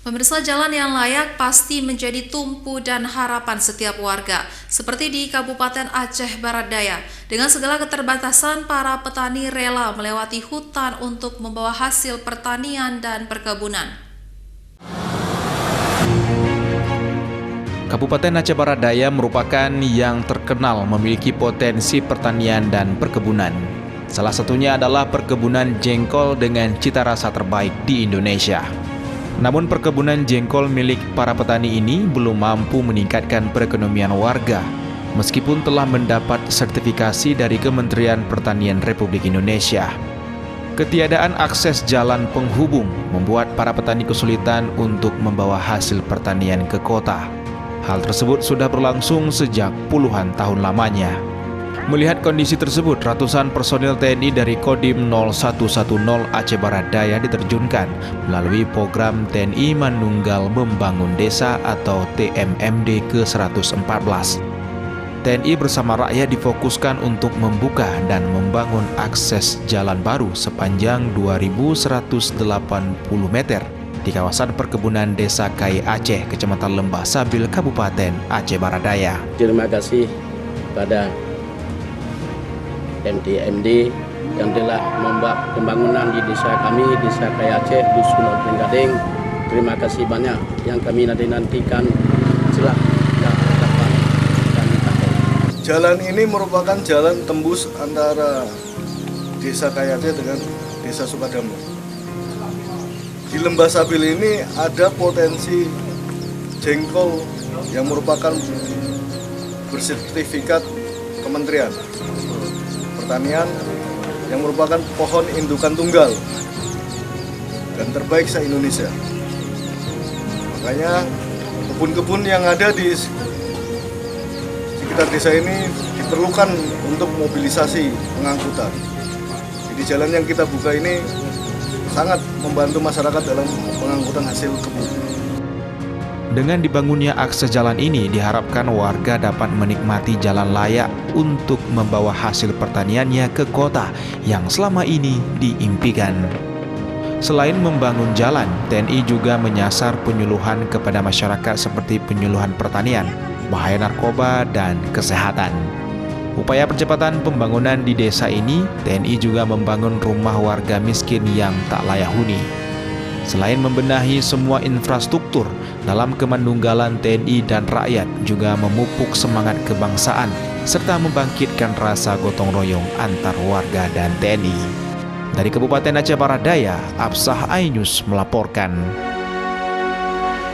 Pemirsa, jalan yang layak pasti menjadi tumpu dan harapan setiap warga, seperti di Kabupaten Aceh Barat Daya. Dengan segala keterbatasan, para petani rela melewati hutan untuk membawa hasil pertanian dan perkebunan. Kabupaten Aceh Barat Daya merupakan yang terkenal memiliki potensi pertanian dan perkebunan. Salah satunya adalah perkebunan jengkol dengan cita rasa terbaik di Indonesia. Namun perkebunan jengkol milik para petani ini belum mampu meningkatkan perekonomian warga, meskipun telah mendapat sertifikasi dari Kementerian Pertanian Republik Indonesia. Ketiadaan akses jalan penghubung membuat para petani kesulitan untuk membawa hasil pertanian ke kota. Hal tersebut sudah berlangsung sejak puluhan tahun lamanya. Melihat kondisi tersebut, ratusan personil TNI dari Kodim 0110 Aceh Barat Daya diterjunkan melalui program TNI Manunggal Membangun Desa atau TMMD ke-114. TNI bersama rakyat difokuskan untuk membuka dan membangun akses jalan baru sepanjang 2.180 meter di kawasan perkebunan Desa Kai Aceh, Kecamatan Lembah Sabil, Kabupaten Aceh Barat Daya. Terima kasih pada MD yang telah membuat pembangunan di desa kami, Desa Kai Aceh, Dusun Obreng Gading. Terima kasih banyak yang kami nantikan jelas dan dapat kami capai. Jalan ini merupakan jalan tembus antara Desa Kai Aceh dengan Desa Sukadamel. Di Lembah Sabil ini ada potensi jengkol yang merupakan bersertifikat Kementerian Pertanian yang merupakan pohon indukan tunggal dan terbaik se-Indonesia. Makanya kebun-kebun yang ada di sekitar desa ini diperlukan untuk mobilisasi pengangkutan. Jadi jalan yang kita buka ini sangat membantu masyarakat dalam pengangkutan hasil kebun. Dengan dibangunnya akses jalan ini, diharapkan warga dapat menikmati jalan layak untuk membawa hasil pertaniannya ke kota yang selama ini diimpikan. Selain membangun jalan, TNI juga menyasar penyuluhan kepada masyarakat seperti penyuluhan pertanian, bahaya narkoba, dan kesehatan. Upaya percepatan pembangunan di desa ini, TNI juga membangun rumah warga miskin yang tak layak huni. Selain membenahi semua infrastruktur, dalam kemandunggalan TNI dan rakyat juga memupuk semangat kebangsaan serta membangkitkan rasa gotong royong antar warga dan TNI. Dari Kabupaten Aceh Barat Daya, Absah Ainus melaporkan.